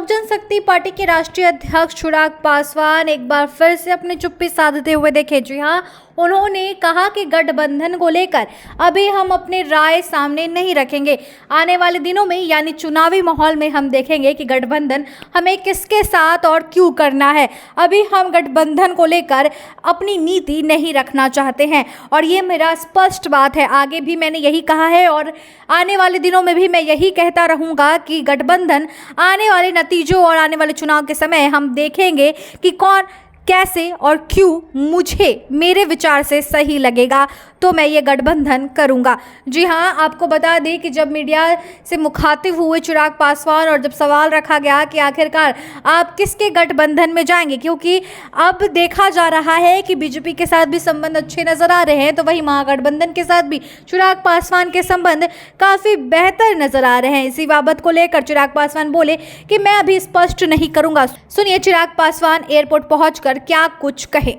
लोक जनशक्ति पार्टी के राष्ट्रीय अध्यक्ष चिराग पासवान एक बार फिर से अपनी चुप्पी साधते हुए देखे। जी हां, उन्होंने कहा कि गठबंधन को लेकर अभी हम अपनी राय सामने नहीं रखेंगे। आने वाले दिनों में यानी चुनावी माहौल में हम देखेंगे कि गठबंधन हमें किसके साथ और क्यों करना है। अभी हम गठबंधन को लेकर अपनी नीति नहीं रखना चाहते हैं और ये मेरा स्पष्ट बात है। आगे भी मैंने यही कहा है और आने वाले दिनों में भी मैं यही कहता रहूँगा कि गठबंधन आने वाले नतीजों और आने वाले चुनाव के समय हम देखेंगे कि कौन कैसे और क्यों मुझे मेरे विचार से सही लगेगा तो मैं ये गठबंधन करूंगा। जी हां, आपको बता दें कि जब मीडिया से मुखातिब हुए चिराग पासवान और जब सवाल रखा गया कि आखिरकार आप किसके गठबंधन में जाएंगे, क्योंकि अब देखा जा रहा है कि बीजेपी के साथ भी संबंध अच्छे नजर आ रहे हैं तो वहीं महागठबंधन के साथ भी चिराग पासवान के संबंध काफ़ी बेहतर नजर आ रहे हैं। इसी बाबत को लेकर चिराग पासवान बोले कि मैं अभी स्पष्ट नहीं करूंगा। सुनिए चिराग पासवान एयरपोर्ट पहुंचकर क्या कुछ कहे।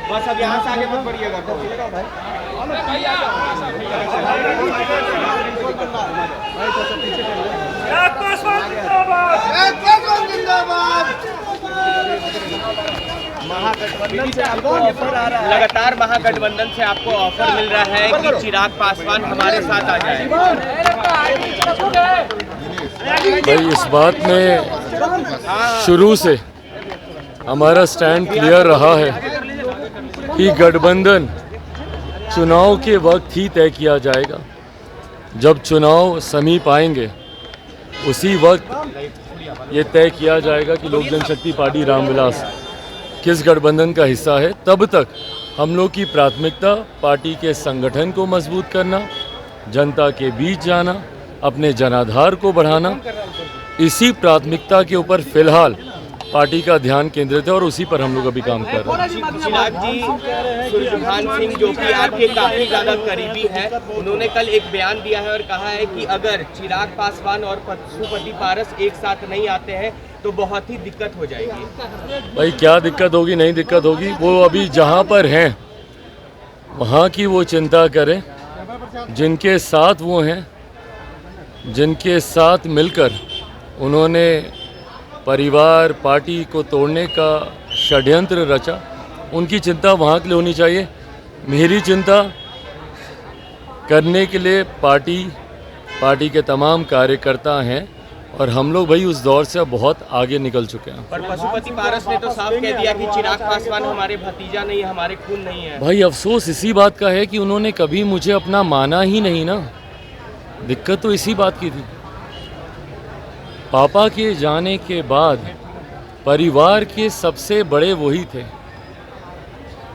बस अब यहाँ से आगे मत बढ़िएगा महागठबंधन से आपको ऑफर आ रहा है, लगातार महागठबंधन से आपको ऑफर मिल रहा है कि चिराग पासवान हमारे साथ आ जाए। भाई इस बात में शुरू से हमारा स्टैंड क्लियर रहा है कि गठबंधन चुनाव के वक्त ही तय किया जाएगा। जब चुनाव समीप आएंगे उसी वक्त ये तय किया जाएगा कि लोक जनशक्ति पार्टी रामविलास किस गठबंधन का हिस्सा है। तब तक हम लोग की प्राथमिकता पार्टी के संगठन को मजबूत करना, जनता के बीच जाना, अपने जनाधार को बढ़ाना, इसी प्राथमिकता के ऊपर फिलहाल पार्टी का ध्यान केंद्रित है और उसी पर हम लोग अभी काम कर रहे हैं। चिराग जी, सुरजभान सिंह जो कि आपके काफी ज्यादा करीबी है, उन्होंने कल एक बयान दिया है और कहा है कि अगर चिराग पासवान और पशुपति पारस एक साथ नहीं आते हैं तो बहुत ही दिक्कत हो जाएगी। भाई क्या दिक्कत होगी, नहीं दिक्कत होगी, वो अभी जहाँ पर हैं वहाँ की वो चिंता करें। जिनके साथ वो हैं, जिनके साथ मिलकर उन्होंने परिवार पार्टी को तोड़ने का षड्यंत्र रचा, उनकी चिंता वहाँ के लिए होनी चाहिए। मेरी चिंता करने के लिए पार्टी के तमाम कार्यकर्ता हैं और हम लोग भाई उस दौर से बहुत आगे निकल चुके हैं। पर पशुपति पारस ने तो साफ कह दिया कि चिराग पासवान हमारे भतीजा नहीं, हमारे खून नहीं है। भाई अफसोस इसी बात का है कि उन्होंने कभी मुझे अपना माना ही नहीं ना। दिक्कत तो इसी बात की थी। पापा के जाने के बाद परिवार के सबसे बड़े वही थे।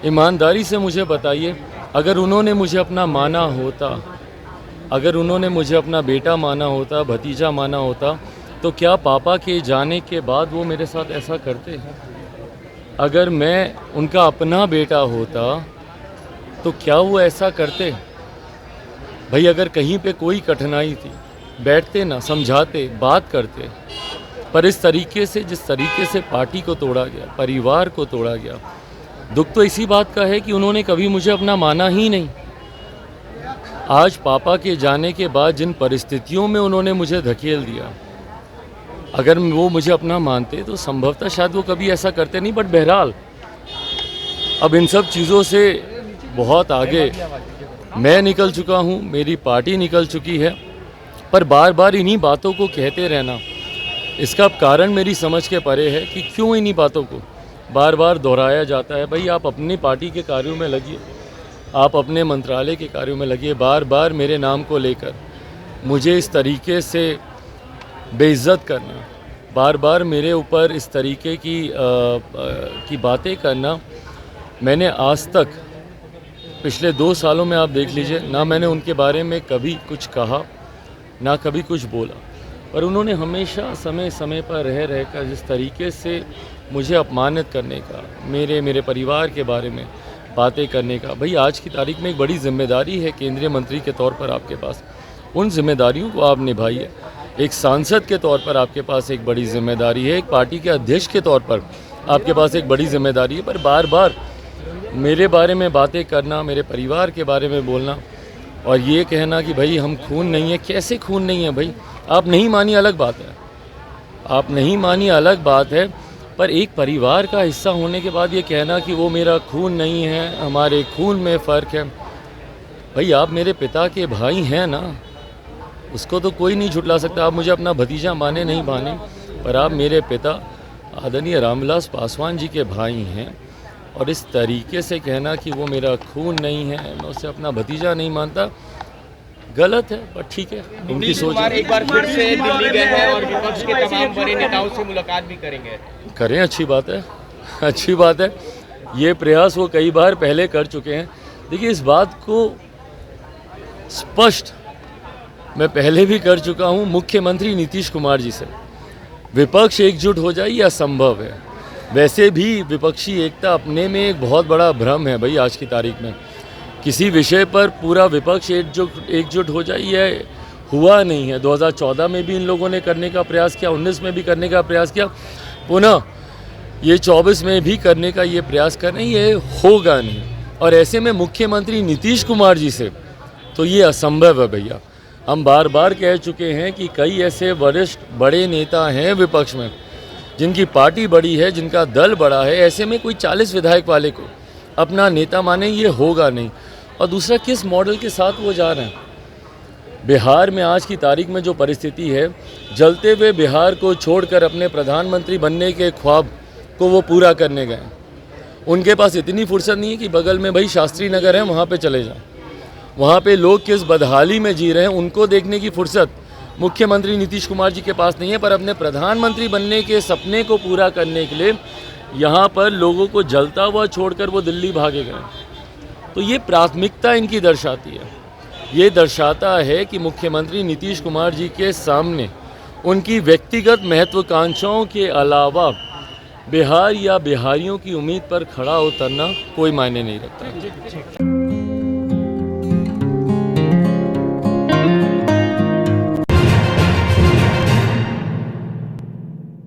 ईमानदारी से मुझे बताइए, अगर उन्होंने मुझे अपना माना होता, अगर उन्होंने मुझे अपना बेटा माना होता, भतीजा माना होता, तो क्या पापा के जाने के बाद वो मेरे साथ ऐसा करते? अगर मैं उनका अपना बेटा होता तो क्या वो ऐसा करते? भाई अगर कहीं पे कोई कठिनाई थी, बैठते ना, समझाते, बात करते। पर इस तरीके से, जिस तरीके से पार्टी को तोड़ा गया, परिवार को तोड़ा गया, दुख तो इसी बात का है कि उन्होंने कभी मुझे अपना माना ही नहीं। आज पापा के जाने के बाद जिन परिस्थितियों में उन्होंने मुझे धकेल दिया, अगर वो मुझे अपना मानते तो संभवतः शायद वो कभी ऐसा करते नहीं। बट बहरहाल अब इन सब चीज़ों से बहुत आगे मैं निकल चुका हूँ, मेरी पार्टी निकल चुकी है। पर बार बार इन्हीं बातों को कहते रहना, इसका कारण मेरी समझ के परे है कि क्यों इन्हीं बातों को बार बार दोहराया जाता है। भाई आप अपनी पार्टी के कार्यों में लगिए, आप अपने मंत्रालय के कार्यों में लगिए। बार बार मेरे नाम को लेकर मुझे इस तरीके से बेइज्जत करना, बार बार मेरे ऊपर इस तरीके की बातें करना, मैंने आज तक पिछले 2 सालों में आप देख लीजिए, ना मैंने उनके बारे में कभी कुछ कहा, ना कभी कुछ बोला। पर उन्होंने हमेशा समय समय पर रह कर जिस तरीके से मुझे अपमानित करने का, मेरे परिवार के बारे में बातें करने का, भाई आज की तारीख में एक बड़ी जिम्मेदारी है केंद्रीय मंत्री के तौर पर आपके पास। उन जिम्मेदारियों को आप निभाइए। एक सांसद के तौर पर आपके पास एक बड़ी जिम्मेदारी है, एक पार्टी के अध्यक्ष के तौर पर आपके पास एक बड़ी जिम्मेदारी है। पर बार बार मेरे बारे में बातें करना, मेरे परिवार के बारे में बोलना और ये कहना कि भाई हम खून नहीं है, कैसे खून नहीं है भाई? आप नहीं मानिए अलग बात है, आप नहीं मानिए अलग बात है, पर एक परिवार का हिस्सा होने के बाद ये कहना कि वो मेरा खून नहीं है, हमारे खून में फ़र्क है। भाई आप मेरे पिता के भाई हैं ना, उसको तो कोई नहीं झुटला सकता। आप मुझे अपना भतीजा माने नहीं माने, पर आप मेरे पिता आदरणीय रामविलास पासवान जी के भाई हैं, और इस तरीके से कहना कि वो मेरा खून नहीं है, मैं उसे अपना भतीजा नहीं मानता, गलत है। पर ठीक है, उनकी नीतीश सोच कुमार है। एक बार फिर से दिल्ली गए हैं और विपक्ष के तमाम बड़े नेताओं से मुलाकात भी करेंगे। करें, अच्छी बात है, अच्छी बात है। ये प्रयास वो कई बार पहले कर चुके हैं। देखिए इस बात को स्पष्ट मैं पहले भी कर चुका हूँ मुख्यमंत्री नीतीश कुमार जी से, विपक्ष एकजुट हो जाए यह असंभव है। वैसे भी विपक्षी एकता अपने में एक बहुत बड़ा भ्रम है भाई। आज की तारीख में किसी विषय पर पूरा विपक्ष एकजुट हो जाए यह हुआ नहीं है। 2014 में भी इन लोगों ने करने का प्रयास किया, 19 में भी करने का प्रयास किया, पुनः ये 24 में भी करने का ये प्रयास कर रहे हैं, ये होगा नहीं। और ऐसे में मुख्यमंत्री नीतीश कुमार जी से तो ये असंभव है भैया। हम बार बार कह चुके हैं कि कई ऐसे वरिष्ठ बड़े नेता हैं विपक्ष में, जिनकी पार्टी बड़ी है, जिनका दल बड़ा है, ऐसे में कोई 40 विधायक वाले को अपना नेता माने, ये होगा नहीं। और दूसरा, किस मॉडल के साथ वो जा रहे हैं। बिहार में आज की तारीख में जो परिस्थिति है, जलते हुए बिहार को छोड़कर अपने प्रधानमंत्री बनने के ख्वाब को वो पूरा करने गए। उनके पास इतनी फुर्सत नहीं है कि बगल में भाई शास्त्री नगर है वहाँ पे चले जाएं। वहाँ पे लोग किस बदहाली में जी रहे हैं उनको देखने की फुर्सत मुख्यमंत्री नीतीश कुमार जी के पास नहीं है। पर अपने प्रधानमंत्री बनने के सपने को पूरा करने के लिए यहाँ पर लोगों को जलता हुआ छोड़कर वो दिल्ली भागे गए। तो ये प्राथमिकता इनकी दर्शाती है। ये दर्शाता है कि मुख्यमंत्री नीतीश कुमार जी के सामने उनकी व्यक्तिगत महत्वाकांक्षाओं के अलावा बिहार या बिहारियों की उम्मीद पर खड़ा उतरना कोई मायने नहीं रखता।